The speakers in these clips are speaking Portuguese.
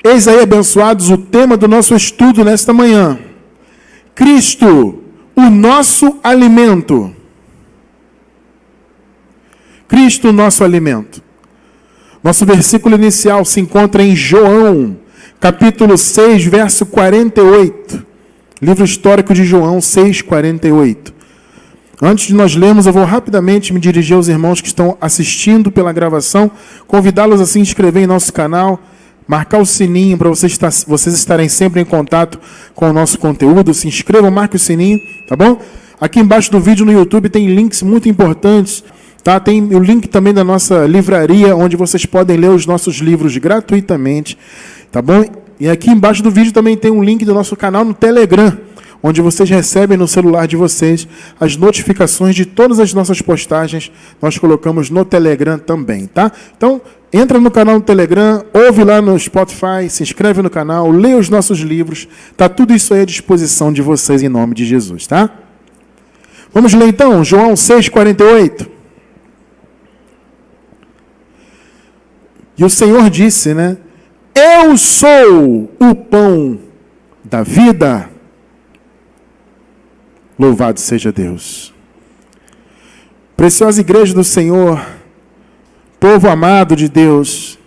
Eis aí, abençoados, o tema do nosso estudo nesta manhã. Cristo, o nosso alimento. Cristo, o nosso alimento. Nosso versículo inicial se encontra em João, capítulo 6, verso 48. Livro histórico de João 6, 48. Antes de nós lermos, eu vou rapidamente me dirigir aos irmãos que estão assistindo pela gravação, convidá-los a se inscrever em nosso canal, marcar o sininho para vocês estarem sempre em contato com o nosso conteúdo. Se inscrevam, marque o sininho, tá bom? Aqui embaixo do vídeo no YouTube tem links muito importantes, tá? Tem o link também da nossa livraria, onde vocês podem ler os nossos livros gratuitamente, tá bom? E aqui embaixo do vídeo também tem um link do nosso canal no Telegram, onde vocês recebem no celular de vocês as notificações de todas as nossas postagens. Nós colocamos no Telegram também, tá? Então, entra no canal do Telegram, ouve lá no Spotify, se inscreve no canal, lê os nossos livros. Tá tudo isso aí à disposição de vocês em nome de Jesus, tá? Vamos ler então, João 6,48. E o Senhor disse, né? Eu sou o pão da vida. Louvado seja Deus. Preciosa igreja do Senhor, povo amado de Deus,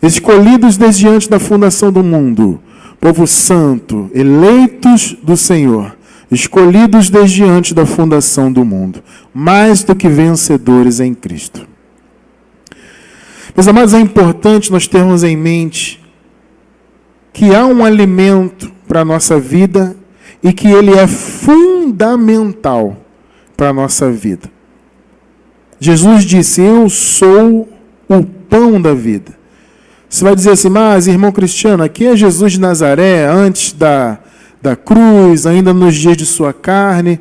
escolhidos desde antes da fundação do mundo, povo santo, eleitos do Senhor, escolhidos desde antes da fundação do mundo, mais do que vencedores em Cristo. Meus amados, é importante nós termos em mente que há um alimento para a nossa vida e que ele é fundamental para a nossa vida. Jesus disse, eu sou o pão da vida. Você vai dizer assim, mas irmão Cristiano, aqui é Jesus de Nazaré, antes da cruz, ainda nos dias de sua carne.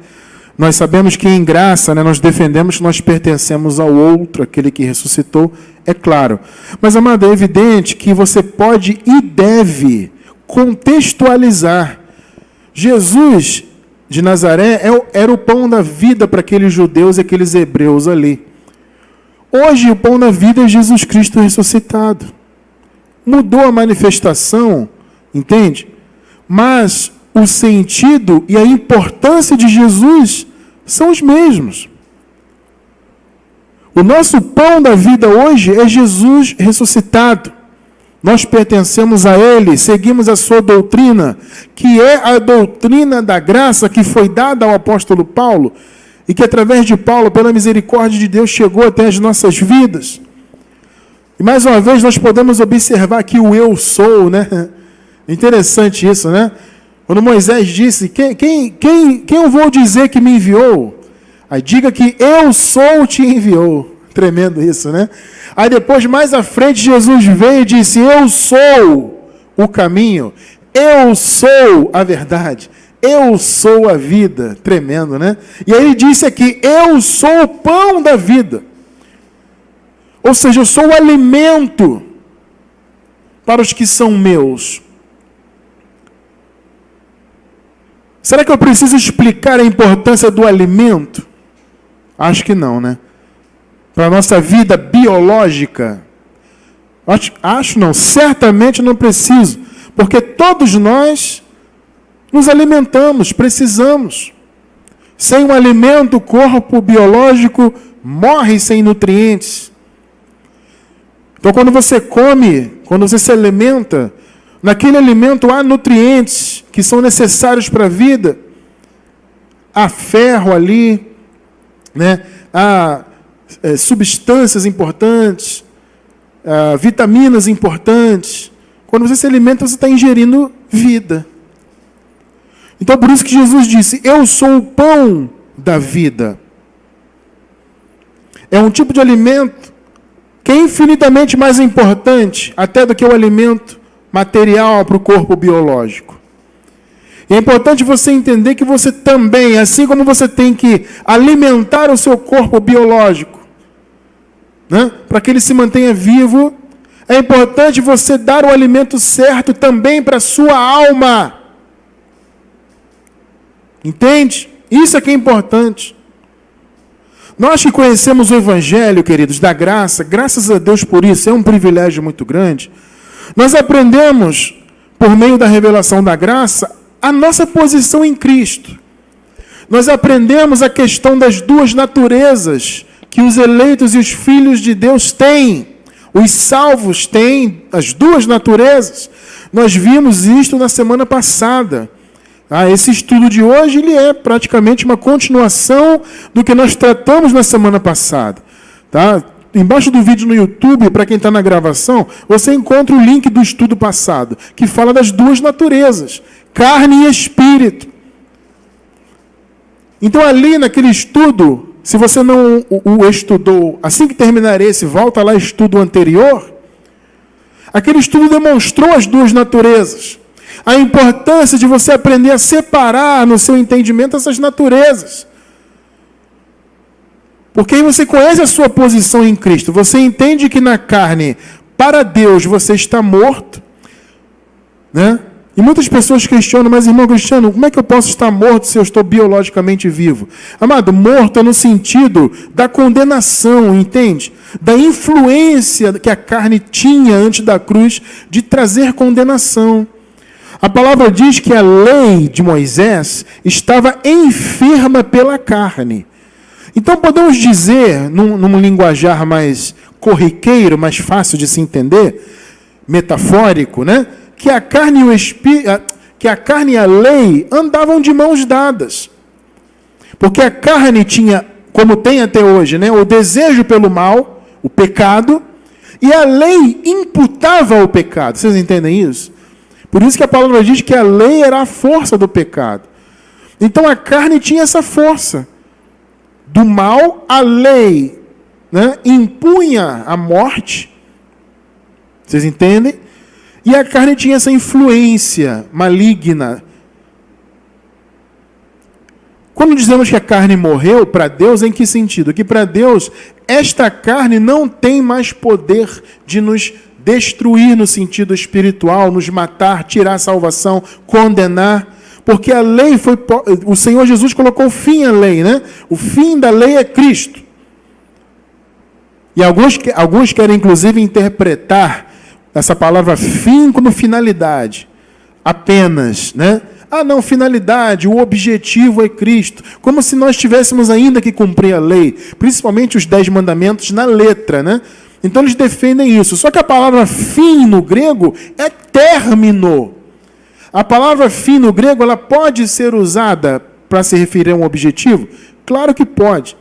Nós sabemos que em graça, né, nós defendemos que nós pertencemos ao outro, aquele que ressuscitou, é claro. Mas, amado, é evidente que você pode e deve contextualizar. Jesus de Nazaré era o pão da vida para aqueles judeus e aqueles hebreus ali. Hoje o pão da vida é Jesus Cristo ressuscitado. Mudou a manifestação, entende? Mas o sentido e a importância de Jesus são os mesmos. O nosso pão da vida hoje é Jesus ressuscitado. Nós pertencemos a Ele, seguimos a sua doutrina, que é a doutrina da graça que foi dada ao apóstolo Paulo, e que através de Paulo, pela misericórdia de Deus, chegou até as nossas vidas. E mais uma vez nós podemos observar que o eu sou, né? Interessante isso, né? Quando Moisés disse, quem eu vou dizer que me enviou? Aí diga que eu sou te enviou. Tremendo isso, né? Aí depois, mais à frente, Jesus veio e disse, eu sou o caminho, eu sou a verdade, eu sou a vida. Tremendo, né? E aí ele disse aqui, eu sou o pão da vida. Ou seja, eu sou o alimento para os que são meus. Será que eu preciso explicar a importância do alimento? Acho que não, né? Para a nossa vida biológica? Acho não, certamente não preciso. Porque todos nós nos alimentamos, precisamos. Sem um alimento, o corpo biológico morre sem nutrientes. Então, quando você come, quando você se alimenta, naquele alimento há nutrientes que são necessários para a vida. Há ferro ali, né? Há substâncias importantes, vitaminas importantes. Quando você se alimenta, você está ingerindo vida. Então, por isso que Jesus disse, eu sou o pão da vida. É um tipo de alimento que é infinitamente mais importante até do que o alimento material para o corpo biológico. E é importante você entender que você também, assim como você tem que alimentar o seu corpo biológico, né, para que ele se mantenha vivo, é importante você dar o alimento certo também para a sua alma. Entende? Isso é que é importante. Nós que conhecemos o Evangelho, queridos, da graça, graças a Deus por isso, é um privilégio muito grande. Nós aprendemos, por meio da revelação da graça, a nossa posição em Cristo. Nós aprendemos a questão das duas naturezas que os eleitos e os filhos de Deus têm. Os salvos têm as duas naturezas. Nós vimos isto na semana passada. Esse estudo de hoje ele é praticamente uma continuação do que nós tratamos na semana passada. Tá? Embaixo do vídeo no YouTube, para quem está na gravação, você encontra o link do estudo passado, que fala das duas naturezas, carne e espírito. Então ali naquele estudo, se você não o estudou, assim que terminar esse, volta lá ao estudo anterior, aquele estudo demonstrou as duas naturezas. A importância de você aprender a separar no seu entendimento essas naturezas. Porque aí você conhece a sua posição em Cristo. Você entende que na carne, para Deus, você está morto. Né? E muitas pessoas questionam, mas irmão Cristiano, como é que eu posso estar morto se eu estou biologicamente vivo? Amado, morto é no sentido da condenação, entende? Da influência que a carne tinha antes da cruz de trazer condenação. A palavra diz que a lei de Moisés estava enferma pela carne. Então podemos dizer, num linguajar mais corriqueiro, mais fácil de se entender, metafórico, né? Que a carne e a lei andavam de mãos dadas. Porque a carne tinha, como tem até hoje, né, o desejo pelo mal, o pecado, e a lei imputava o pecado. Vocês entendem isso? Por isso que a palavra diz que a lei era a força do pecado. Então a carne tinha essa força do mal, a lei, né, impunha a morte. Vocês entendem? E a carne tinha essa influência maligna. Quando dizemos que a carne morreu, para Deus, em que sentido? Que para Deus, esta carne não tem mais poder de nos destruir no sentido espiritual, nos matar, tirar a salvação, condenar. Porque a lei foi... O Senhor Jesus colocou fim à lei, né? O fim da lei é Cristo. E alguns querem, inclusive, interpretar essa palavra fim como finalidade. Apenas, né? Ah, não, finalidade, o objetivo é Cristo. Como se nós tivéssemos ainda que cumprir a lei. Principalmente os 10 mandamentos na letra, né? Então eles defendem isso. Só que a palavra fim no grego é término. A palavra fim no grego, ela pode ser usada para se referir a um objetivo? Claro que pode.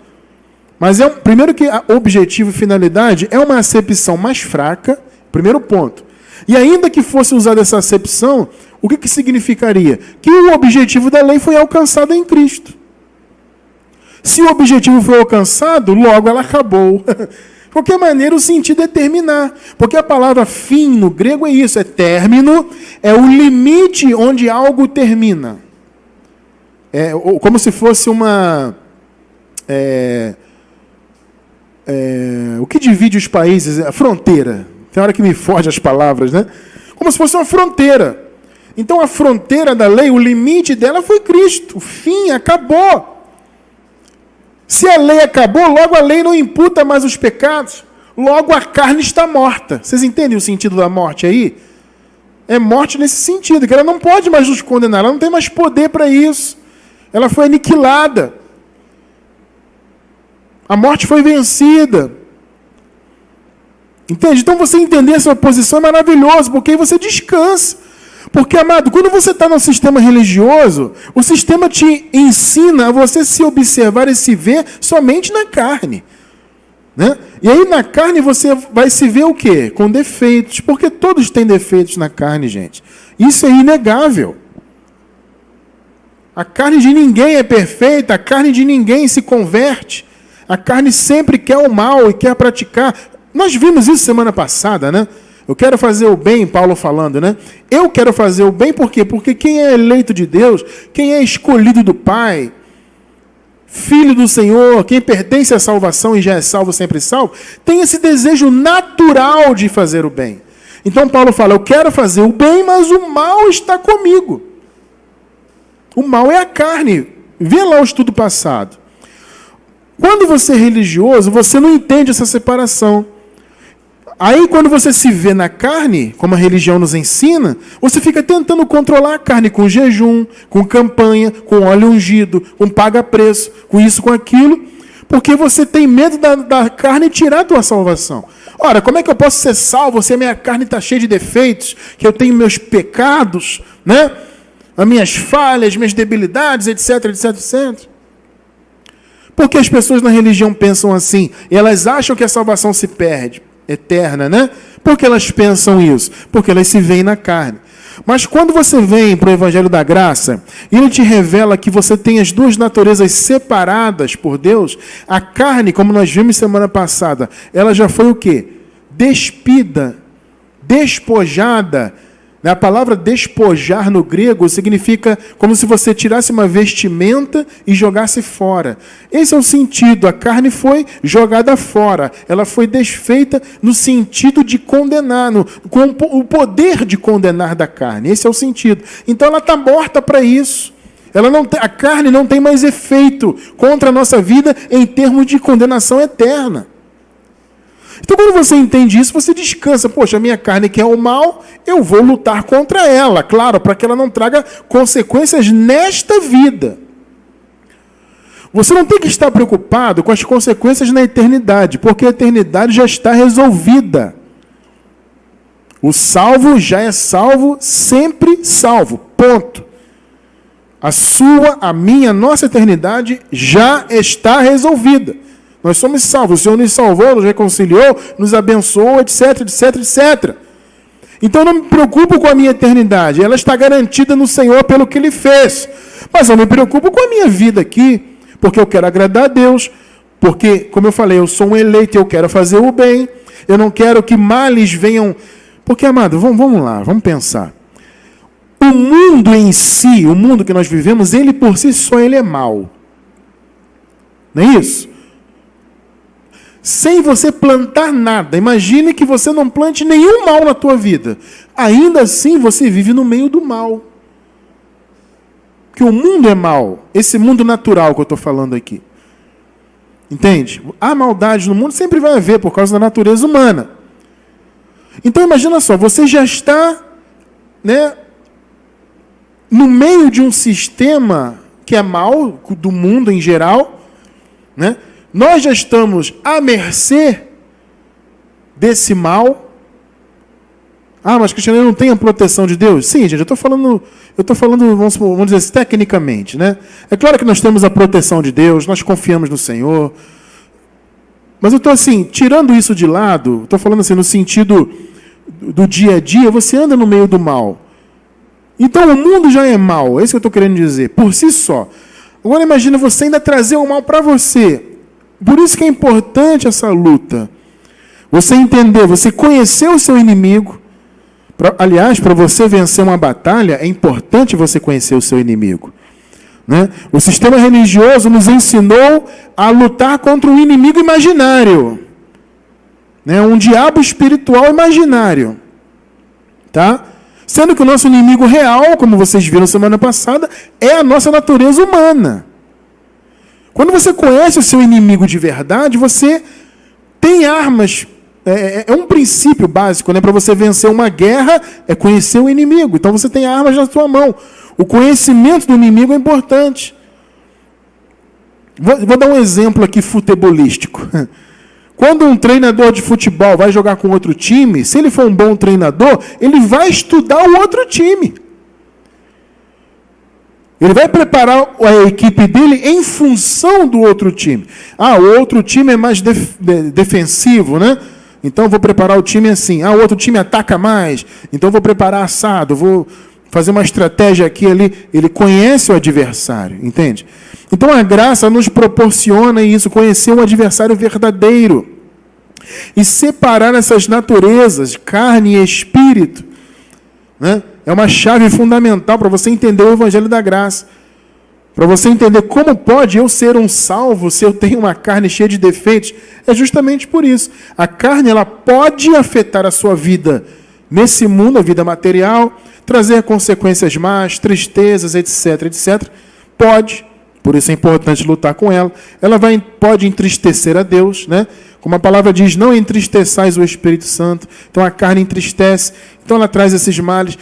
Mas primeiro que objetivo e finalidade é uma acepção mais fraca, primeiro ponto. E ainda que fosse usada essa acepção, o que significaria? Que o objetivo da lei foi alcançado em Cristo. Se o objetivo foi alcançado, logo ela acabou. De qualquer maneira, o sentido é terminar. Porque a palavra fim no grego é isso, é término, é o limite onde algo termina. É como se fosse uma... o que divide os países? A fronteira. Tem hora que me foge as palavras, né? Como se fosse uma fronteira. Então, a fronteira da lei, o limite dela foi Cristo. O fim acabou. Se a lei acabou, logo a lei não imputa mais os pecados. Logo a carne está morta. Vocês entendem o sentido da morte aí? É morte nesse sentido, que ela não pode mais nos condenar, ela não tem mais poder para isso. Ela foi aniquilada. A morte foi vencida. Entende? Então você entender essa posição é maravilhoso, porque aí você descansa. Porque, amado, quando você está no sistema religioso, o sistema te ensina a você se observar e se ver somente na carne. Né? E aí na carne você vai se ver o quê? Com defeitos. Porque todos têm defeitos na carne, gente. Isso é inegável. A carne de ninguém é perfeita, a carne de ninguém se converte. A carne sempre quer o mal e quer praticar. Nós vimos isso semana passada, né? Eu quero fazer o bem, Paulo falando, né? Eu quero fazer o bem por quê? Porque quem é eleito de Deus, quem é escolhido do Pai, filho do Senhor, quem pertence à salvação e já é salvo, sempre salvo, tem esse desejo natural de fazer o bem. Então Paulo fala, eu quero fazer o bem, mas o mal está comigo. O mal é a carne. Vê lá o estudo passado. Quando você é religioso, você não entende essa separação. Aí, quando você se vê na carne, como a religião nos ensina, você fica tentando controlar a carne com jejum, com campanha, com óleo ungido, com paga-preço, com isso, com aquilo, porque você tem medo da carne tirar a tua salvação. Ora, como é que eu posso ser salvo se a minha carne está cheia de defeitos, que eu tenho meus pecados, né? As minhas falhas, minhas debilidades, etc, etc, etc. Porque as pessoas na religião pensam assim, e elas acham que a salvação se perde, eterna, né? Por que elas pensam isso? Porque elas se veem na carne. Mas quando você vem para o Evangelho da Graça, e ele te revela que você tem as duas naturezas separadas por Deus, a carne, como nós vimos semana passada, ela já foi o quê? Despida, despojada. A palavra despojar no grego significa como se você tirasse uma vestimenta e jogasse fora. Esse é o sentido. A carne foi jogada fora. Ela foi desfeita no sentido de condenar, com o poder de condenar da carne. Esse é o sentido. Então ela está morta para isso. A carne não tem mais efeito contra a nossa vida em termos de condenação eterna. Então, quando você entende isso, você descansa. Poxa, a minha carne quer o mal, eu vou lutar contra ela, claro, para que ela não traga consequências nesta vida. Você não tem que estar preocupado com as consequências na eternidade, porque a eternidade já está resolvida. O salvo já é salvo, sempre salvo. Ponto. A sua, a minha, a nossa eternidade já está resolvida. Nós somos salvos. O Senhor nos salvou, nos reconciliou, nos abençoou, etc, etc, etc. Então eu não me preocupo com a minha eternidade. Ela está garantida no Senhor pelo que Ele fez. Mas eu me preocupo com a minha vida aqui, porque eu quero agradar a Deus, porque, como eu falei, eu sou um eleito e eu quero fazer o bem. Eu não quero que males venham... Porque, amado, vamos lá, vamos pensar. O mundo em si, o mundo que nós vivemos, ele por si só, ele é mau. Não é isso? Sem você plantar nada. Imagine que você não plante nenhum mal na tua vida. Ainda assim, você vive no meio do mal. Que o mundo é mau. Esse mundo natural que eu estou falando aqui. Entende? A maldade no mundo sempre vai haver por causa da natureza humana. Então, imagina só. Você já está, né, no meio de um sistema que é mau, do mundo em geral, né? Nós já estamos à mercê desse mal. Ah, mas Cristiano não tem a proteção de Deus? Sim, gente, eu estou falando, vamos dizer assim, tecnicamente, né? É claro que nós temos a proteção de Deus, nós confiamos no Senhor. Mas eu estou assim, tirando isso de lado, estou falando assim, no sentido do dia a dia, você anda no meio do mal. Então o mundo já é mal, é isso que eu estou querendo dizer, por si só. Agora imagina você ainda trazer o mal para você. Por isso que é importante essa luta. Você entender, você conhecer o seu inimigo. Aliás, para você vencer uma batalha, é importante você conhecer o seu inimigo. Né? O sistema religioso nos ensinou a lutar contra um inimigo imaginário. Né? Um diabo espiritual imaginário. Tá? Sendo que o nosso inimigo real, como vocês viram semana passada, é a nossa natureza humana. Quando você conhece o seu inimigo de verdade, você tem armas. É um princípio básico, né? Para você vencer uma guerra, é conhecer o inimigo. Então você tem armas na sua mão. O conhecimento do inimigo é importante. Vou dar um exemplo aqui futebolístico. Quando um treinador de futebol vai jogar com outro time, se ele for um bom treinador, ele vai estudar o outro time. Ele vai preparar a equipe dele em função do outro time. Ah, o outro time é mais defensivo, né? Então eu vou preparar o time assim. Ah, o outro time ataca mais. Então eu vou preparar assado, vou fazer uma estratégia aqui ali. Ele conhece o adversário, entende? Então a graça nos proporciona isso, conhecer um adversário verdadeiro. E separar essas naturezas, carne e espírito, né? É uma chave fundamental para você entender o Evangelho da Graça. Para você entender como pode eu ser um salvo se eu tenho uma carne cheia de defeitos. É justamente por isso. A carne ela pode afetar a sua vida nesse mundo, a vida material, trazer consequências más, tristezas, etc, etc. Pode. por isso é importante lutar com ela. Ela pode entristecer a Deus, né? Como a palavra diz, não entristeçais o Espírito Santo. Então a carne entristece, então ela traz esses males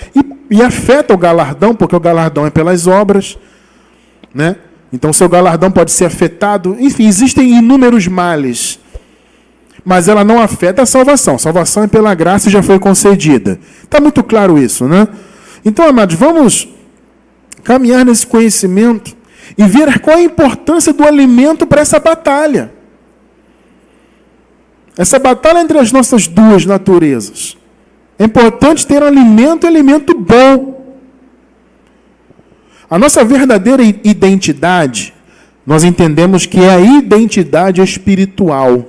e afeta o galardão, porque o galardão é pelas obras, né? Então o seu galardão pode ser afetado. Enfim, existem inúmeros males, mas ela não afeta a salvação. A salvação é pela graça e já foi concedida. Está muito claro isso, né? Então, amados, vamos caminhar nesse conhecimento e ver qual a importância do alimento para essa batalha. Essa batalha entre as nossas duas naturezas. É importante ter um alimento e alimento bom. A nossa verdadeira identidade, nós entendemos que é a identidade espiritual.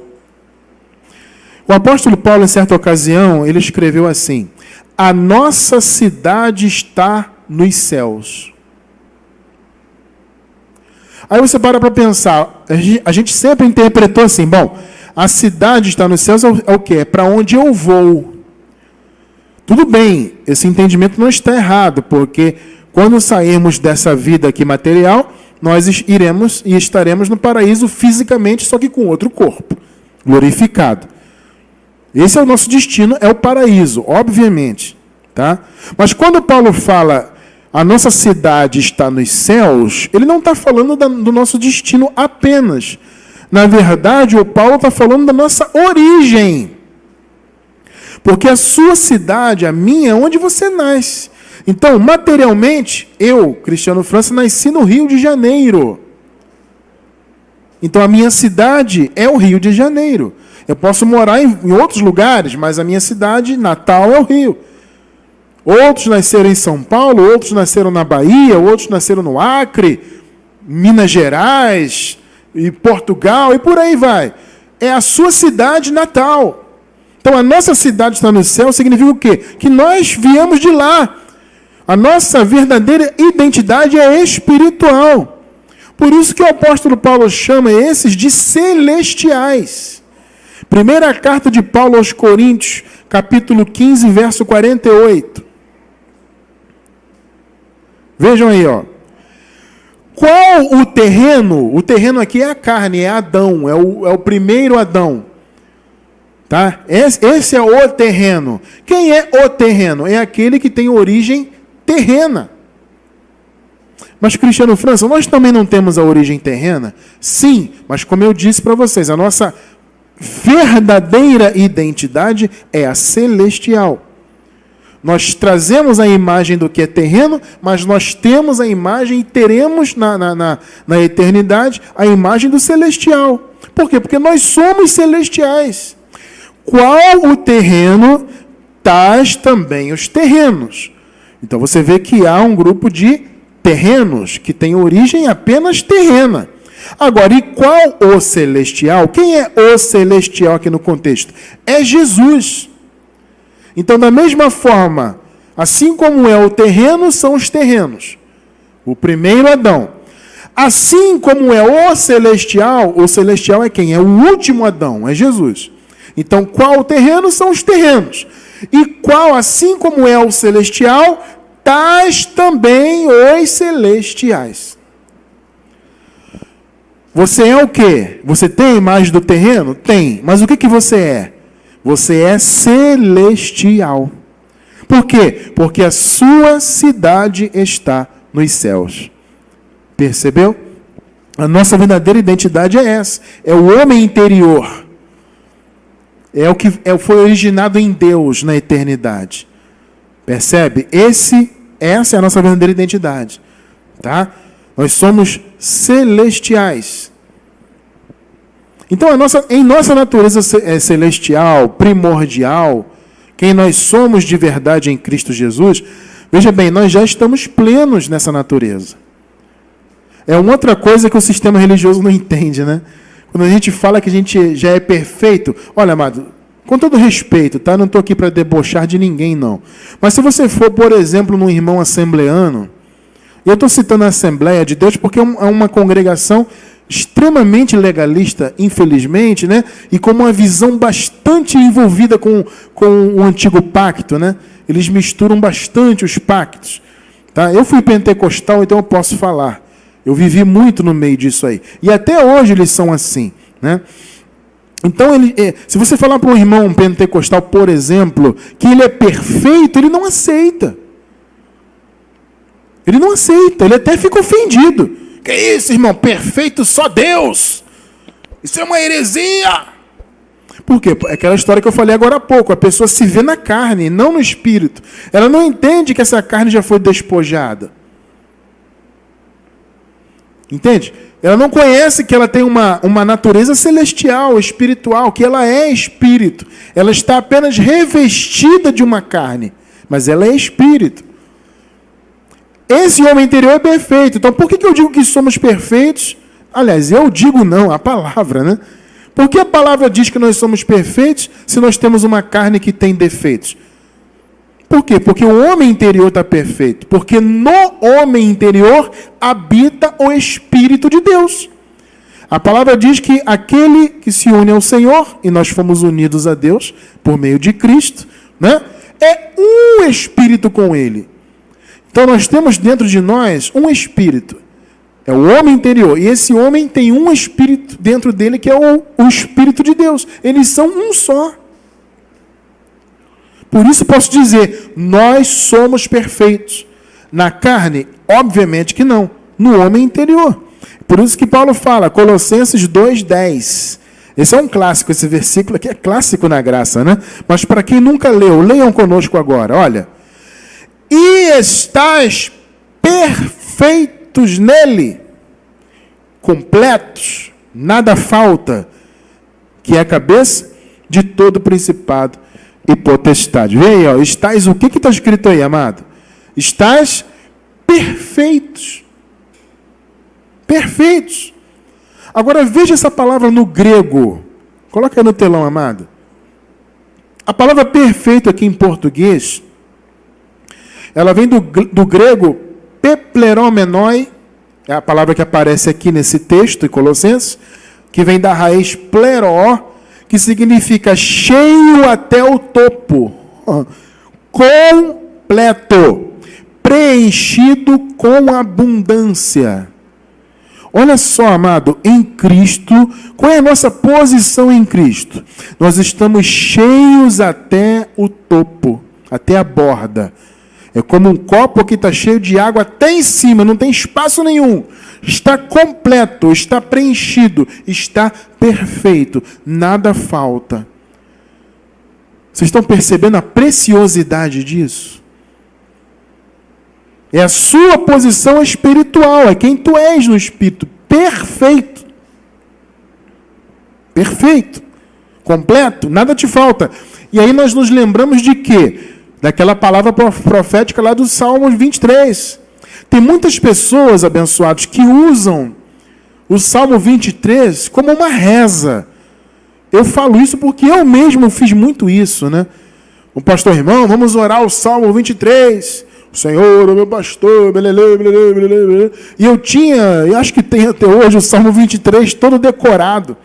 O apóstolo Paulo, em certa ocasião, ele escreveu assim: a nossa cidade está nos céus. Aí você para pensar, a gente sempre interpretou assim, bom, a cidade está nos céus é o quê? É para onde eu vou. Tudo bem, esse entendimento não está errado, porque quando sairmos dessa vida aqui material, nós iremos e estaremos no paraíso fisicamente, só que com outro corpo, glorificado. Esse é o nosso destino, é o paraíso, obviamente. Tá? Mas quando Paulo fala, a nossa cidade está nos céus, ele não está falando do nosso destino apenas. Na verdade, o Paulo está falando da nossa origem. Porque a sua cidade, a minha, é onde você nasce. Então, materialmente, eu, Cristiano França, nasci no Rio de Janeiro. Então, a minha cidade é o Rio de Janeiro. Eu posso morar em outros lugares, mas a minha cidade natal é o Rio. Outros nasceram em São Paulo, outros nasceram na Bahia, outros nasceram no Acre, Minas Gerais, e Portugal, e por aí vai. É a sua cidade natal. Então, a nossa cidade está no céu significa o quê? Que nós viemos de lá. A nossa verdadeira identidade é espiritual. Por isso que o apóstolo Paulo chama esses de celestiais. Primeira carta de Paulo aos Coríntios, capítulo 15, verso 48. Vejam aí, ó. Qual o terreno? O terreno aqui é a carne, é Adão, é o primeiro Adão. Tá? Esse é o terreno. Quem é o terreno? É aquele que tem origem terrena. Mas, Cristiano França, nós também não temos a origem terrena? Sim, mas como eu disse para vocês, a nossa verdadeira identidade é a celestial. Nós trazemos a imagem do que é terreno, mas nós temos a imagem e teremos na eternidade a imagem do celestial. Por quê? Porque nós somos celestiais. Qual o terreno, tais também os terrenos. Então você vê que há um grupo de terrenos que tem origem apenas terrena. Agora, e qual o celestial? Quem é o celestial aqui no contexto? É Jesus. Então, da mesma forma, assim como é o terreno, são os terrenos. O primeiro Adão. Assim como é o celestial é quem? É o último Adão, é Jesus. Então, qual o terreno? São os terrenos. E qual, assim como é o celestial, tais também os celestiais. Você é o quê? Você tem a imagem do terreno? Tem. Mas o que você é? Você é celestial. Por quê? Porque a sua cidade está nos céus. Percebeu? A nossa verdadeira identidade é essa. É o homem interior. É o que foi originado em Deus na eternidade. Percebe? Essa é a nossa verdadeira identidade. Tá? Nós somos celestiais. Então, em nossa natureza celestial, primordial, quem nós somos de verdade em Cristo Jesus, veja bem, nós já estamos plenos nessa natureza. É uma outra coisa que o sistema religioso não entende, né? Quando a gente fala que a gente já é perfeito, olha, amado, com todo respeito, tá? Não estou aqui para debochar de ninguém, não. Mas se você for, por exemplo, num irmão assembleano, eu estou citando a Assembleia de Deus porque é uma congregação extremamente legalista, infelizmente, né? E com uma visão bastante envolvida com o antigo pacto, né? Eles misturam bastante os pactos. Tá? Eu fui pentecostal, então eu posso falar. Eu vivi muito no meio disso aí. E até hoje eles são assim, né? Então, se você falar para um irmão pentecostal, por exemplo, que ele é perfeito, ele não aceita. Ele não aceita, ele até fica ofendido. Que isso, irmão? Perfeito só Deus. Isso é uma heresia. Por quê? É aquela história que eu falei agora há pouco. A pessoa se vê na carne, não no espírito. Ela não entende que essa carne já foi despojada. Entende? Ela não conhece que ela tem uma natureza celestial, espiritual, que ela é espírito. Ela está apenas revestida de uma carne, mas ela é espírito. Esse homem interior é perfeito. Então, por que eu digo que somos perfeitos? Aliás, eu digo não, a palavra, né? Por que a palavra diz que nós somos perfeitos se nós temos uma carne que tem defeitos? Por quê? Porque o homem interior está perfeito. Porque no homem interior habita o Espírito de Deus. A palavra diz que aquele que se une ao Senhor, e nós fomos unidos a Deus por meio de Cristo, né? É um Espírito com Ele. Então nós temos dentro de nós um Espírito. É o homem interior. E esse homem tem um Espírito dentro dele que é o Espírito de Deus. Eles são um só. Por isso posso dizer, nós somos perfeitos. Na carne, obviamente que não. No homem interior. Por isso que Paulo fala, Colossenses 2:10. Esse é um clássico, esse versículo aqui é clássico na graça, né? Mas para quem nunca leu, leiam conosco agora. Olha. E estáis perfeitos nele, completos, nada falta, que é a cabeça de todo principado e potestade. Vem aí, ó, estáis, o que está escrito aí, amado? Estáis perfeitos. Perfeitos. Agora veja essa palavra no grego. Coloca aí no telão, amado. A palavra perfeito aqui em português, ela vem do grego pepleromenoi, é a palavra que aparece aqui nesse texto em Colossenses, que vem da raiz pleró, que significa cheio até o topo, completo, preenchido com abundância. Olha só, amado, em Cristo, qual é a nossa posição em Cristo? Nós estamos cheios até o topo, até a borda. É como um copo que está cheio de água até em cima, não tem espaço nenhum. Está completo, está preenchido, está perfeito, nada falta. Vocês estão percebendo a preciosidade disso? É a sua posição espiritual, é quem tu és no Espírito. Perfeito. Perfeito. Completo, nada te falta. E aí nós nos lembramos de quê? Daquela palavra profética lá do Salmo 23. Tem muitas pessoas, abençoados, que usam o Salmo 23 como uma reza. Eu falo isso porque eu mesmo fiz muito isso, né? O pastor, irmão, vamos orar o Salmo 23. O Senhor, o meu pastor, belele, belele, belele, belele. E eu acho que tem até hoje o Salmo 23 todo decorado.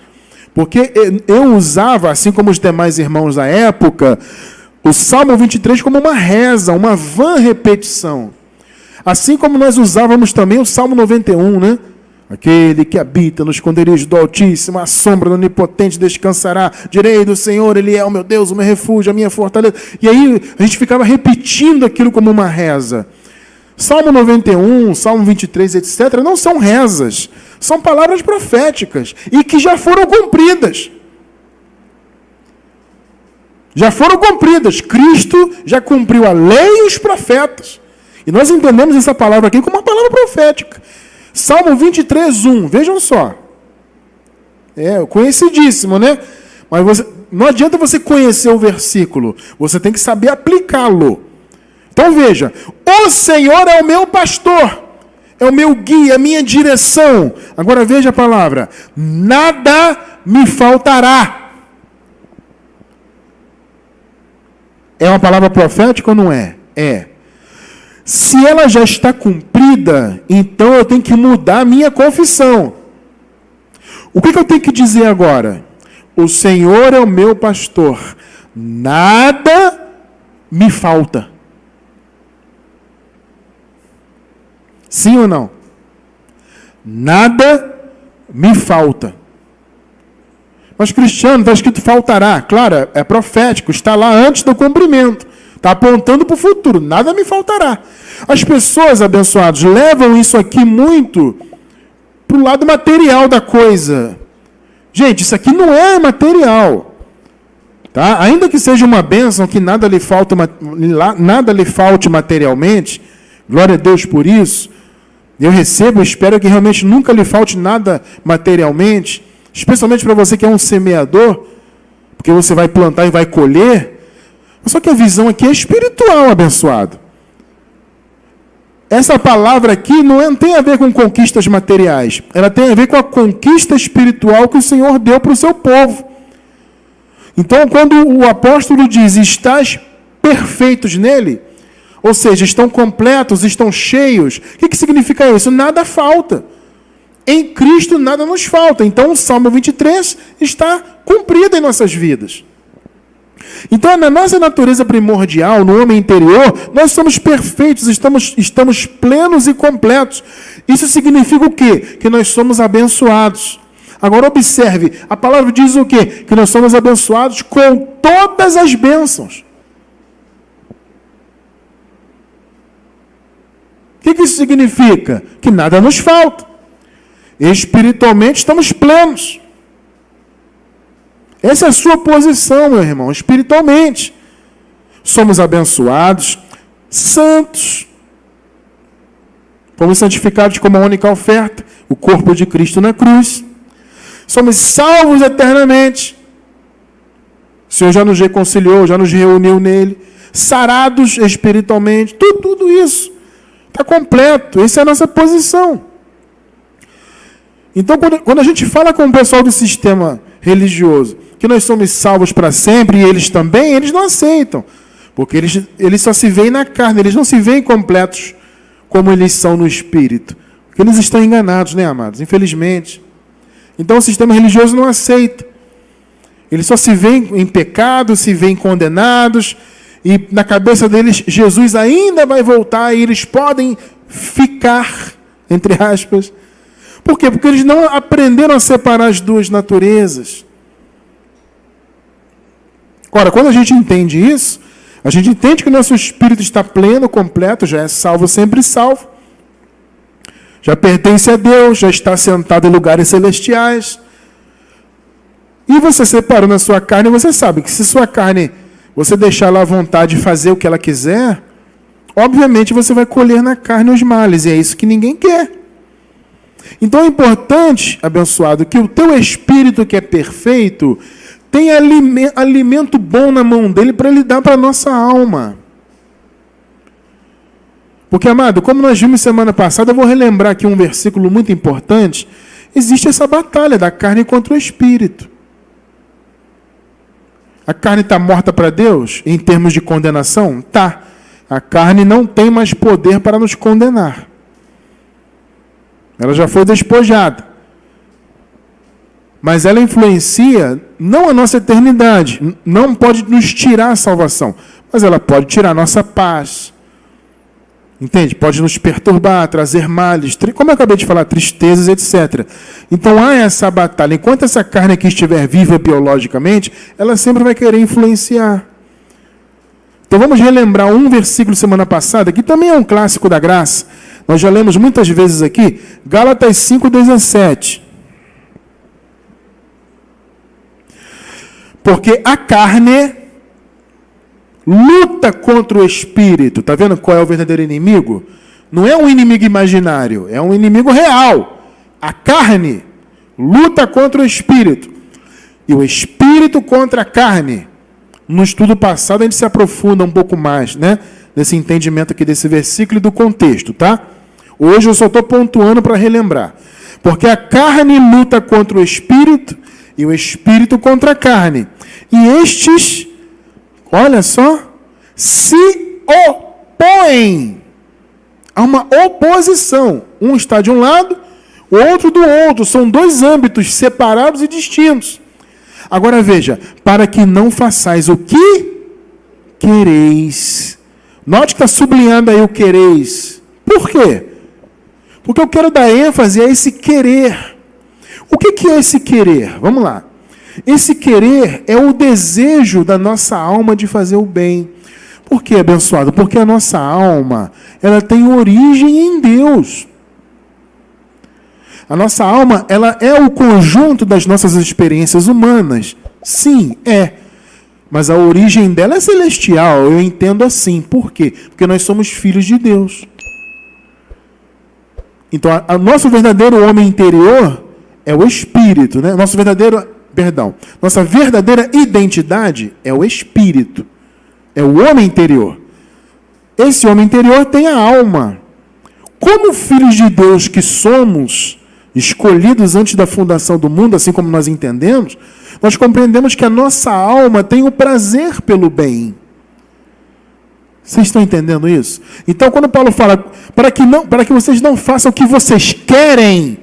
Porque eu usava, assim como os demais irmãos da época, o Salmo 23 como uma reza, uma vã repetição. Assim como nós usávamos também o Salmo 91, né? Aquele que habita no esconderijo do Altíssimo, a sombra do Onipotente descansará. Direi do Senhor, Ele é o meu Deus, o meu refúgio, a minha fortaleza. E aí a gente ficava repetindo aquilo como uma reza. Salmo 91, Salmo 23, etc., não são rezas. São palavras proféticas e que já foram cumpridas. Já foram cumpridas. Cristo já cumpriu a lei e os profetas. E nós entendemos essa palavra aqui como uma palavra profética. Salmo 23, 1. Vejam só. É conhecidíssimo, né? Mas não adianta você conhecer o versículo. Você tem que saber aplicá-lo. Então veja. O Senhor é o meu pastor. É o meu guia, a minha direção. Agora veja a palavra. Nada me faltará. É uma palavra profética ou não é? É. Se ela já está cumprida, então eu tenho que mudar a minha confissão. O que eu tenho que dizer agora? O Senhor é o meu pastor. Nada me falta. Sim ou não? nada me falta. Mas, Cristiano, está escrito faltará. Claro, é profético, está lá antes do cumprimento. Está apontando para o futuro, nada me faltará. As pessoas, abençoados, levam isso aqui muito para o lado material da coisa. Gente, isso aqui não é material. Tá? Ainda que seja uma bênção, que nada lhe falte materialmente, glória a Deus por isso. Eu recebo, espero que realmente nunca lhe falte nada materialmente, especialmente para você que é um semeador, porque você vai plantar e vai colher. Só que a visão aqui é espiritual, abençoado. Essa palavra aqui não tem a ver com conquistas materiais. Ela tem a ver com a conquista espiritual que o Senhor deu para o seu povo. Então, quando o apóstolo diz, estais perfeitos nele, ou seja, estão completos, estão cheios, o que significa isso? Nada falta. Em Cristo nada nos falta. Então, o Salmo 23 está cumprido em nossas vidas. Então, na nossa natureza primordial, no homem interior, nós somos perfeitos, estamos plenos e completos. Isso significa o quê? Que nós somos abençoados. Agora, observe, a palavra diz o quê? Que nós somos abençoados com todas as bênçãos. O que isso significa? Que nada nos falta. Espiritualmente, estamos plenos. Essa é a sua posição, meu irmão, espiritualmente. Somos abençoados, santos. Fomos santificados como a única oferta, o corpo de Cristo na cruz. Somos salvos eternamente. O Senhor já nos reconciliou, já nos reuniu nele. Sarados espiritualmente. Tudo isso está completo. Essa é a nossa posição. Então, quando a gente fala com o pessoal do sistema religioso, que nós somos salvos para sempre, e eles também, eles não aceitam. Porque eles só se veem na carne, eles não se veem completos como eles são no espírito. Porque eles estão enganados, né, amados? Infelizmente. Então o sistema religioso não aceita. Eles só se veem em pecado, se veem condenados, e na cabeça deles, Jesus ainda vai voltar, e eles podem ficar, entre aspas. Por quê? Porque eles não aprenderam a separar as duas naturezas. Ora, quando a gente entende isso, a gente entende que o nosso espírito está pleno, completo, já é salvo, sempre salvo. Já pertence a Deus, já está sentado em lugares celestiais. E você separando a sua carne, você sabe que se sua carne, você deixar ela à vontade de fazer o que ela quiser, obviamente você vai colher na carne os males, e é isso que ninguém quer. Então é importante, abençoado, que o teu espírito que é perfeito tem alimento bom na mão dele para ele dar para a nossa alma. Porque, amado, como nós vimos semana passada, eu vou relembrar aqui um versículo muito importante. Existe essa batalha da carne contra o espírito. A carne está morta para Deus em termos de condenação? Tá. A carne não tem mais poder para nos condenar. Ela já foi despojada. Mas ela influencia não a nossa eternidade, não pode nos tirar a salvação, mas ela pode tirar a nossa paz. Entende? Pode nos perturbar, trazer males, como eu acabei de falar, tristezas, etc. Então há essa batalha. Enquanto essa carne aqui estiver viva biologicamente, ela sempre vai querer influenciar. Então vamos relembrar um versículo semana passada, que também é um clássico da graça. Nós já lemos muitas vezes aqui, Gálatas 5,17. Porque a carne luta contra o espírito. Está vendo qual é o verdadeiro inimigo? Não é um inimigo imaginário, é um inimigo real. A carne luta contra o espírito. E o espírito contra a carne. No estudo passado a gente se aprofunda um pouco mais, né? Nesse entendimento aqui desse versículo e do contexto, tá? Hoje eu só estou pontuando para relembrar. Porque a carne luta contra o espírito e o espírito contra a carne. E estes, olha só, se opõem. Há uma oposição. Um está de um lado, o outro do outro. São dois âmbitos separados e distintos. Agora veja, para que não façais o que quereis. Note que está sublinhando aí o quereis. Por quê? Porque eu quero dar ênfase a esse querer. O que é esse querer? Vamos lá. Esse querer é o desejo da nossa alma de fazer o bem. Por que, abençoado? Porque a nossa alma, ela tem origem em Deus. A nossa alma, ela é o conjunto das nossas experiências humanas. Sim, é. Mas a origem dela é celestial, eu entendo assim. Por quê? Porque nós somos filhos de Deus. Então, nosso verdadeiro homem interior é o Espírito, né? Nossa verdadeira identidade é o Espírito. É o homem interior. Esse homem interior tem a alma. Como filhos de Deus que somos, escolhidos antes da fundação do mundo, assim como nós entendemos, nós compreendemos que a nossa alma tem o prazer pelo bem. Vocês estão entendendo isso? Então, quando Paulo fala, para que vocês não façam o que vocês querem,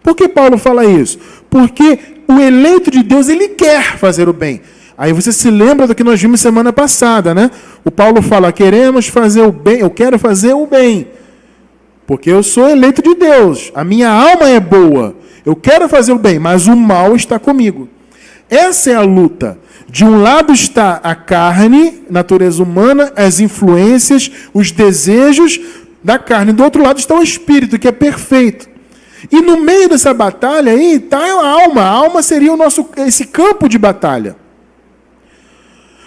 por que Paulo fala isso? Porque o eleito de Deus, ele quer fazer o bem. Aí você se lembra do que nós vimos semana passada, né? O Paulo fala, queremos fazer o bem, eu quero fazer o bem. Porque eu sou eleito de Deus, a minha alma é boa, eu quero fazer o bem, mas o mal está comigo. Essa é a luta. De um lado está a carne, natureza humana, as influências, os desejos da carne. Do outro lado está o espírito, que é perfeito. E no meio dessa batalha aí está a alma. A alma seria esse campo de batalha.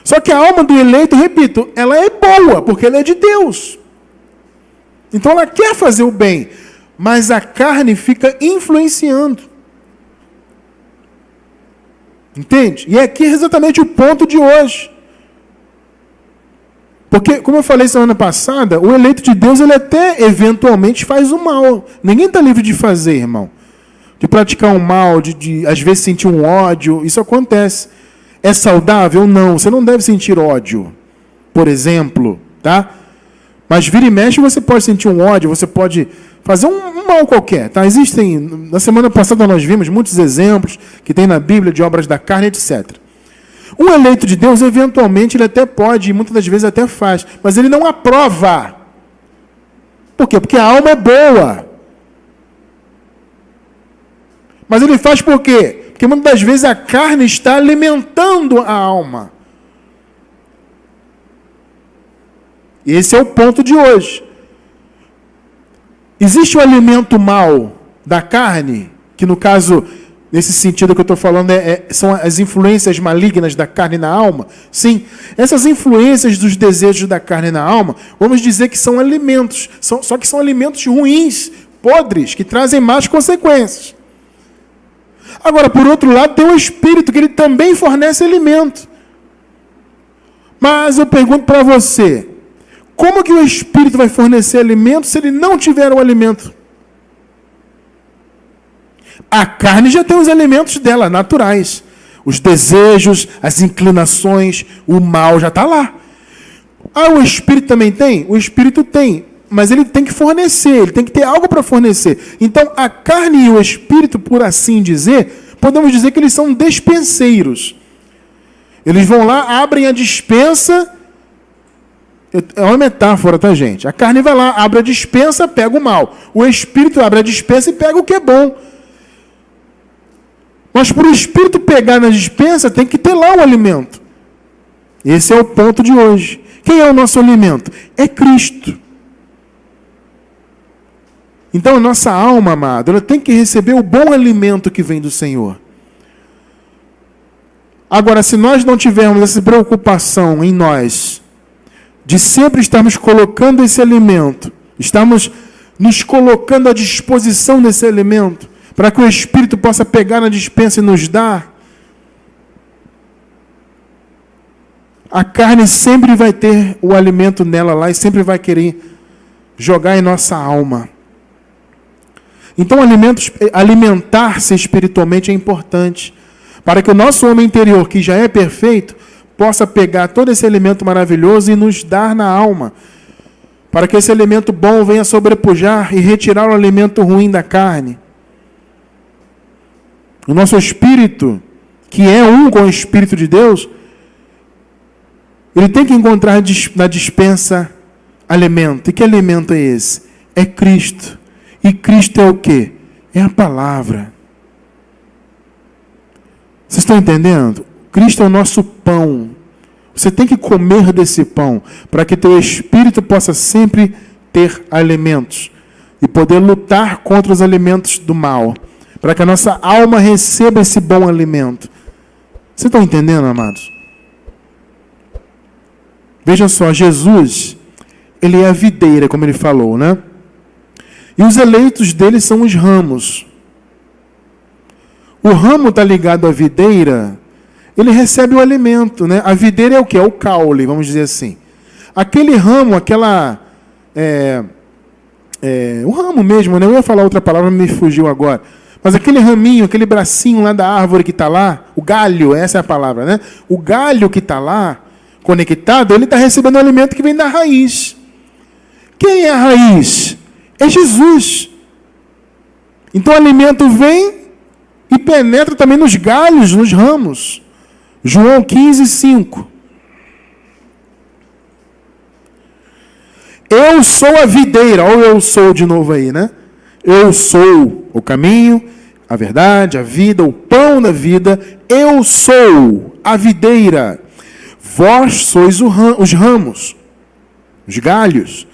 Só que a alma do eleito, repito, ela é boa, porque ela é de Deus. Então ela quer fazer o bem, mas a carne fica influenciando. Entende? E aqui é exatamente o ponto de hoje. Porque, como eu falei semana passada, o eleito de Deus, ele até eventualmente faz o mal. Ninguém está livre de fazer, irmão. De praticar um mal, de às vezes sentir um ódio. Isso acontece. É saudável? Não. Você não deve sentir ódio, por exemplo, tá? Mas vira e mexe, você pode sentir um ódio, você pode fazer um mal qualquer, tá? Existem, na semana passada nós vimos muitos exemplos que tem na Bíblia de obras da carne, etc. Um eleito de Deus, eventualmente, ele até pode, e muitas das vezes até faz, mas ele não aprova. Por quê? Porque a alma é boa. Mas ele faz por quê? Porque muitas das vezes a carne está alimentando a alma. E esse é o ponto de hoje. Existe o alimento mal da carne, que no caso, nesse sentido que eu estou falando, são as influências malignas da carne na alma? Sim. Essas influências dos desejos da carne na alma, vamos dizer que são alimentos, só que são alimentos ruins, podres, que trazem más consequências. Agora, por outro lado, tem o Espírito, que ele também fornece alimento. Mas eu pergunto para você, como que o Espírito vai fornecer alimento se ele não tiver o alimento? A carne já tem os alimentos dela, naturais. Os desejos, as inclinações, o mal já está lá. Ah, o Espírito também tem? O Espírito tem, mas ele tem que fornecer, ele tem que ter algo para fornecer. Então, a carne e o Espírito, por assim dizer, podemos dizer que eles são despenseiros. Eles vão lá, abrem a despensa. É uma metáfora, tá, gente? A carne vai lá, abre a despensa, pega o mal. O Espírito abre a despensa e pega o que é bom. Mas para o Espírito pegar na despensa, tem que ter lá o alimento. Esse é o ponto de hoje. Quem é o nosso alimento? É Cristo. Então, a nossa alma, amado, ela tem que receber o bom alimento que vem do Senhor. Agora, se nós não tivermos essa preocupação em nós, de sempre estarmos colocando esse alimento, estamos nos colocando à disposição desse alimento, para que o Espírito possa pegar na despensa e nos dar, a carne sempre vai ter o alimento nela lá e sempre vai querer jogar em nossa alma. Então, alimentar-se espiritualmente é importante, para que o nosso homem interior, que já é perfeito, possa pegar todo esse alimento maravilhoso e nos dar na alma, para que esse alimento bom venha sobrepujar e retirar o alimento ruim da carne. O nosso espírito, que é um com o Espírito de Deus, ele tem que encontrar na despensa alimento. E que alimento é esse? É Cristo. E Cristo é o quê? É a palavra. Vocês estão entendendo? Cristo é o nosso pão. Você tem que comer desse pão para que teu espírito possa sempre ter alimentos e poder lutar contra os alimentos do mal, para que a nossa alma receba esse bom alimento. Vocês estão entendendo, amados? Veja só, Jesus, ele é a videira, como ele falou, né? E os eleitos dele são os ramos. O ramo está ligado à videira, ele recebe o alimento, né? A videira é o quê? É o caule, vamos dizer assim. Aquele ramo, o ramo mesmo, né? Eu ia falar outra palavra, me fugiu agora. Mas aquele raminho, aquele bracinho lá da árvore que está lá, o galho, essa é a palavra, né? O galho que está lá, conectado, ele está recebendo o alimento que vem da raiz. Quem é a raiz? É Jesus. Então o alimento vem e penetra também nos galhos, nos ramos. João 15, 5. Eu sou a videira. Olha o eu sou de novo aí, né? Eu sou o caminho, a verdade, a vida, o pão da vida. Eu sou a videira. Vós sois os ramos, os galhos.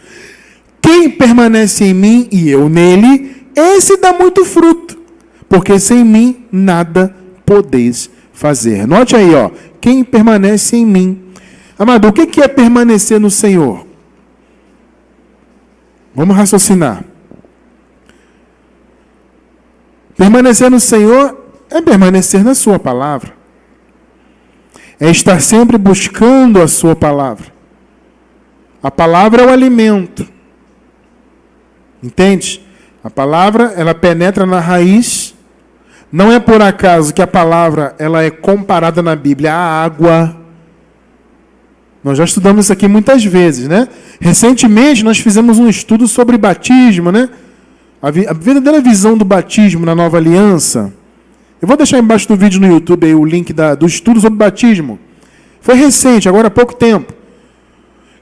Quem permanece em mim e eu nele, esse dá muito fruto, porque sem mim nada podeis fazer. Note aí, ó, quem permanece em mim. Amado, o que é permanecer no Senhor? Vamos raciocinar. Permanecer no Senhor é permanecer na sua palavra. É estar sempre buscando a sua palavra. A palavra é o alimento. Entende? A palavra, ela penetra na raiz. Não é por acaso que a palavra ela é comparada na Bíblia à água. Nós já estudamos isso aqui muitas vezes, né? Recentemente nós fizemos um estudo sobre batismo, né? A verdadeira visão do batismo na nova aliança. Eu vou deixar embaixo do vídeo no YouTube aí o link do estudo sobre batismo. Foi recente, agora há pouco tempo.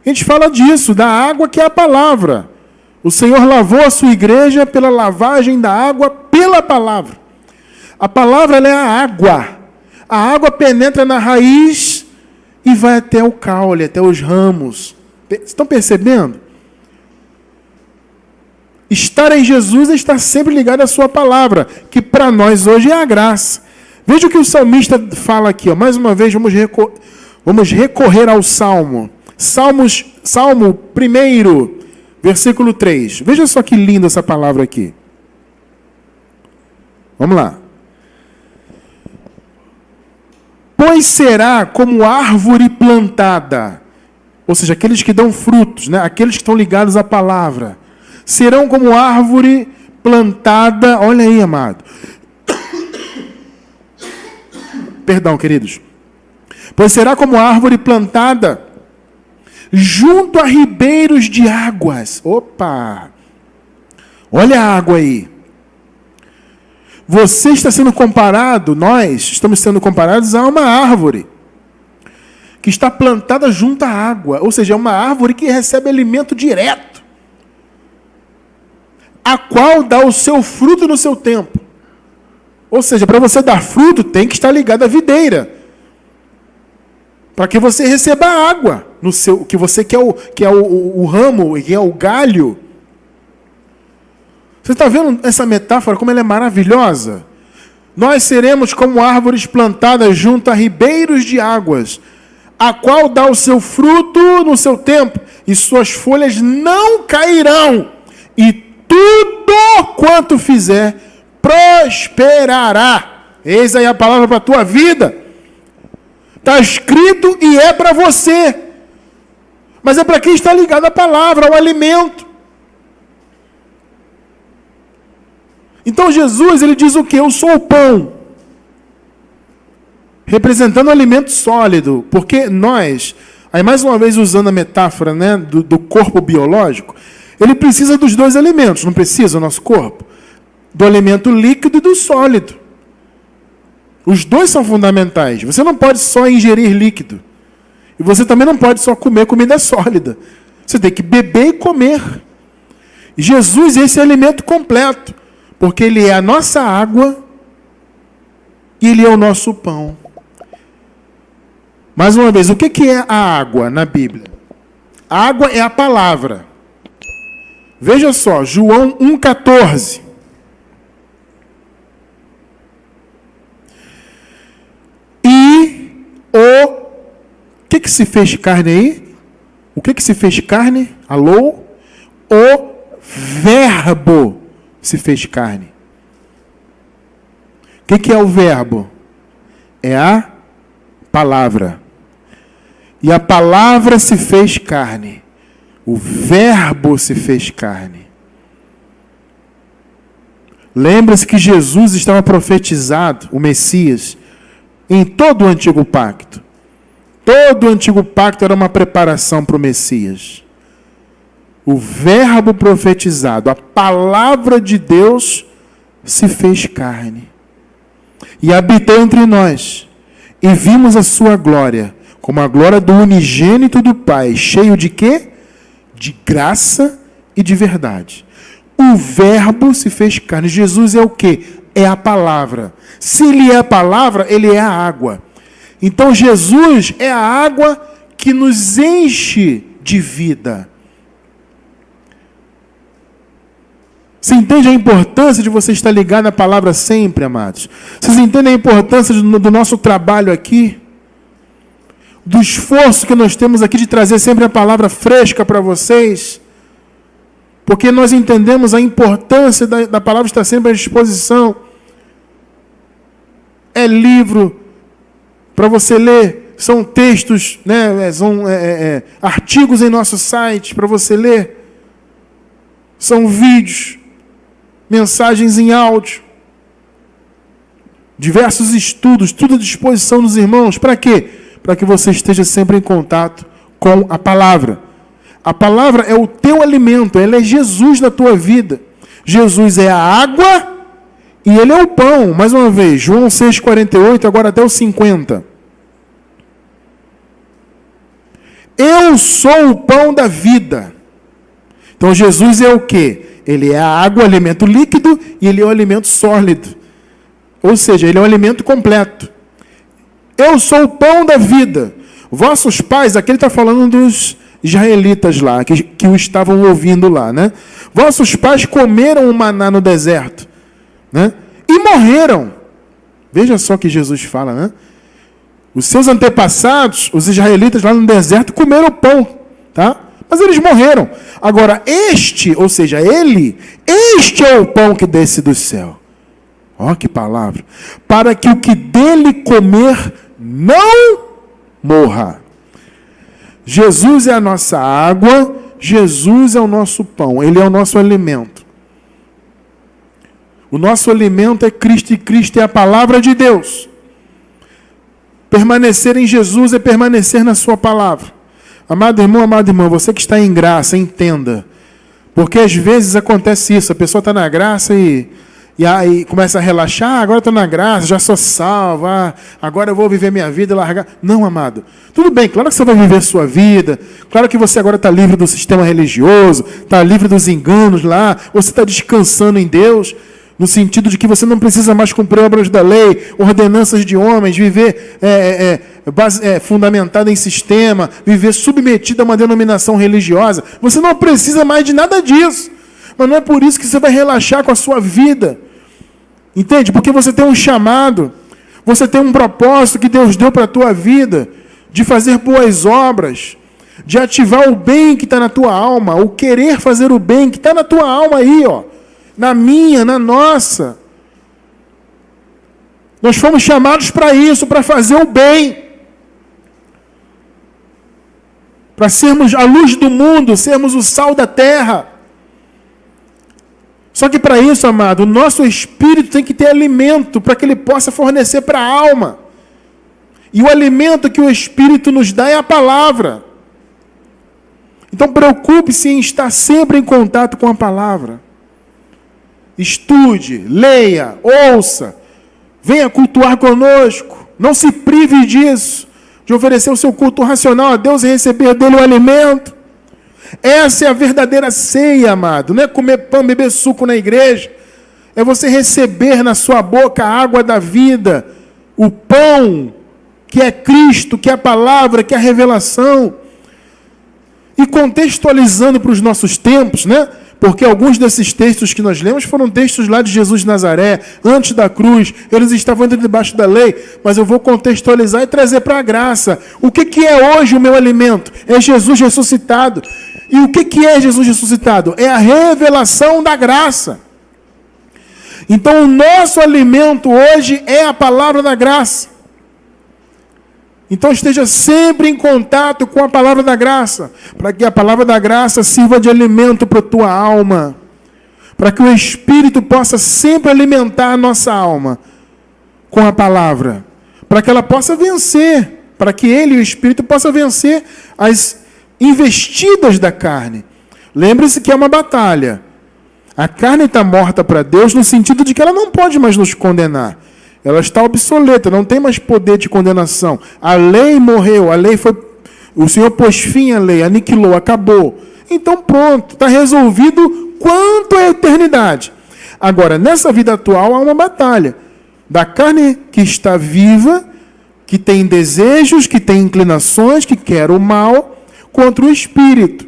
A gente fala disso, da água que é a palavra. O Senhor lavou a sua igreja pela lavagem da água pela palavra. A palavra ela é a água. A água penetra na raiz e vai até o caule, até os ramos. Estão percebendo? Estar em Jesus é estar sempre ligado à sua palavra, que para nós hoje é a graça. Veja o que o salmista fala aqui, ó. Mais uma vez vamos recorrer ao Salmo. Salmo 1, versículo 3. Veja só que linda essa palavra aqui. Vamos lá. Pois será como árvore plantada, ou seja, aqueles que dão frutos, né? Aqueles que estão ligados à palavra, serão como árvore plantada, olha aí, amado. Perdão, queridos. Pois será como árvore plantada junto a ribeiros de águas. Opa! Olha a água aí. Você está sendo comparado, nós estamos sendo comparados a uma árvore que está plantada junto à água. Ou seja, é uma árvore que recebe alimento direto, a qual dá o seu fruto no seu tempo. Ou seja, para você dar fruto, tem que estar ligado à videira, para que você receba água no seu, que você quer o ramo, que é o galho. Você está vendo essa metáfora, como ela é maravilhosa? Nós seremos como árvores plantadas junto a ribeiros de águas, a qual dá o seu fruto no seu tempo, e suas folhas não cairão, e tudo quanto fizer prosperará. Eis aí a palavra para a tua vida. Está escrito e é para você. Mas é para quem está ligado à palavra, ao alimento. Então Jesus, ele diz o quê? Eu sou o pão. Representando o alimento sólido. Porque nós, aí mais uma vez usando a metáfora, né, do corpo biológico, ele precisa dos dois alimentos, não precisa o nosso corpo? Do alimento líquido e do sólido. Os dois são fundamentais. Você não pode só ingerir líquido. E você também não pode só comer comida sólida. Você tem que beber e comer. Jesus é esse alimento completo, porque Ele é a nossa água e Ele é o nosso pão. Mais uma vez, o que é a água na Bíblia? A água é a palavra. Veja só, João 1,14. E o que se fez carne aí? O que se fez carne? Alô? O Verbo se fez carne. O que é o Verbo? É a palavra. E a palavra se fez carne. O Verbo se fez carne. Lembra-se que Jesus estava profetizado, o Messias, em todo o Antigo Pacto. Todo o Antigo Pacto era uma preparação para o Messias. O Verbo profetizado, a palavra de Deus se fez carne. E habitou entre nós. E vimos a sua glória, como a glória do unigênito do Pai, cheio de quê? De graça e de verdade. O Verbo se fez carne. Jesus é o quê? É a palavra. Se Ele é a palavra, Ele é a água. Então Jesus é a água que nos enche de vida. Você entende a importância de você estar ligado à palavra sempre, amados? Vocês entendem a importância do nosso trabalho aqui? Do esforço que nós temos aqui de trazer sempre a palavra fresca para vocês? Porque nós entendemos a importância da palavra estar sempre à disposição. É livro para você ler, são textos, né, são artigos em nosso site para você ler. São vídeos, mensagens em áudio, diversos estudos, tudo à disposição dos irmãos. Para quê? Para que você esteja sempre em contato com a palavra. A palavra é o teu alimento, ela é Jesus na tua vida. Jesus é a água e Ele é o pão. Mais uma vez, João 6,48, agora até o 50. Eu sou o pão da vida. Então Jesus é o quê? Ele é a água, o alimento líquido, e Ele é o alimento sólido. Ou seja, Ele é o alimento completo. Eu sou o pão da vida. Vossos pais, aqui ele está falando dos israelitas lá, que o estavam ouvindo lá, né? Vossos pais comeram o maná no deserto, né? E morreram. Veja só o que Jesus fala, né? Os seus antepassados, os israelitas lá no deserto, comeram pão, tá? Mas eles morreram. Agora, este é o pão que desce do céu. Ó, que palavra. Para que o que dele comer não morra. Jesus é a nossa água, Jesus é o nosso pão, Ele é o nosso alimento. O nosso alimento é Cristo e Cristo é a palavra de Deus. Permanecer em Jesus é permanecer na sua palavra. Amado irmão, amada irmã, você que está em graça, entenda. Porque às vezes acontece isso, a pessoa está na graça e aí começa a relaxar, agora estou na graça, já sou salvo, agora eu vou viver minha vida e largar. Não, amado. Tudo bem, claro que você vai viver sua vida, claro que você agora está livre do sistema religioso, está livre dos enganos lá, você está descansando em Deus, no sentido de que você não precisa mais cumprir obras da lei, ordenanças de homens, viver fundamentado em sistema, viver submetido a uma denominação religiosa. Você não precisa mais de nada disso. Mas não é por isso que você vai relaxar com a sua vida. Entende? Porque você tem um chamado, você tem um propósito que Deus deu para a tua vida, de fazer boas obras, de ativar o bem que está na tua alma, o querer fazer o bem que está na tua alma aí, ó. Na minha, na nossa. Nós fomos chamados para isso, para fazer o bem. Para sermos a luz do mundo, sermos o sal da terra. Só que para isso, amado, o nosso espírito tem que ter alimento, para que ele possa fornecer para a alma. E o alimento que o Espírito nos dá é a palavra. Então preocupe-se em estar sempre em contato com a palavra. Estude, leia, ouça, venha cultuar conosco. Não se prive disso, de oferecer o seu culto racional a Deus e receber dele o alimento. Essa é a verdadeira ceia, amado. Não é comer pão, beber suco na igreja. É você receber na sua boca a água da vida, o pão, que é Cristo, que é a palavra, que é a revelação. E contextualizando para os nossos tempos, né? Porque alguns desses textos que nós lemos foram textos lá de Jesus de Nazaré, antes da cruz, eles estavam ainda debaixo da lei, mas eu vou contextualizar e trazer para a graça. O que é hoje o meu alimento? É Jesus ressuscitado. E o que é Jesus ressuscitado? É a revelação da graça. Então o nosso alimento hoje é a palavra da graça. Então esteja sempre em contato com a palavra da graça, para que a palavra da graça sirva de alimento para a tua alma, para que o Espírito possa sempre alimentar a nossa alma com a palavra, para que ela possa vencer, para que ele, o Espírito, possa vencer as investidas da carne. Lembre-se que é uma batalha. A carne está morta para Deus no sentido de que ela não pode mais nos condenar. Ela está obsoleta, não tem mais poder de condenação. A lei morreu, a lei foi... O Senhor pôs fim à lei, aniquilou, acabou. Então pronto, está resolvido quanto à eternidade. Agora, nessa vida atual há uma batalha. Da carne que está viva, que tem desejos, que tem inclinações, que quer o mal, contra o Espírito,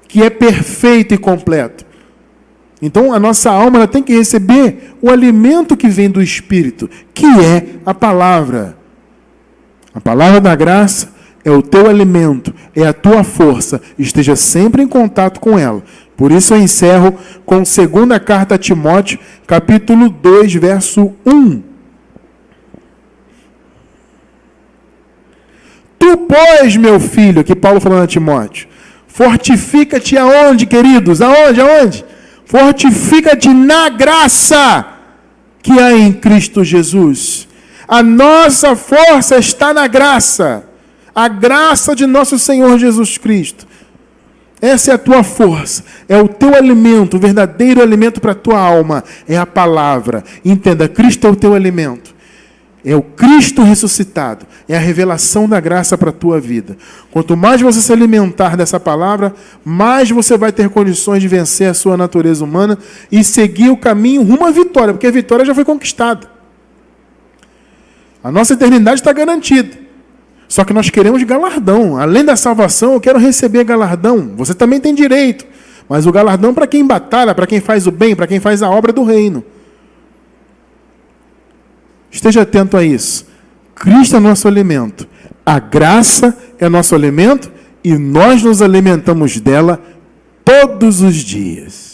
que é perfeito e completo. Então, a nossa alma ela tem que receber o alimento que vem do Espírito, que é a palavra. A palavra da graça é o teu alimento, é a tua força. Esteja sempre em contato com ela. Por isso eu encerro com 2ª carta a Timóteo, capítulo 2, verso 1. Tu, pois, meu filho, que Paulo falando a Timóteo, fortifica-te aonde, queridos? Aonde? Fortifica-te na graça que há em Cristo Jesus. A nossa força está na graça. A graça de nosso Senhor Jesus Cristo. Essa é a tua força. É o teu alimento, o verdadeiro alimento para a tua alma. É a palavra. Entenda, Cristo é o teu alimento. É o Cristo ressuscitado. É a revelação da graça para a tua vida. Quanto mais você se alimentar dessa palavra, mais você vai ter condições de vencer a sua natureza humana e seguir o caminho rumo à vitória, porque a vitória já foi conquistada. A nossa eternidade está garantida. Só que nós queremos galardão. Além da salvação, eu quero receber galardão. Você também tem direito. Mas o galardão para quem batalha, para quem faz o bem, para quem faz a obra do reino. Esteja atento a isso. Cristo é nosso alimento. A graça é nosso alimento e nós nos alimentamos dela todos os dias.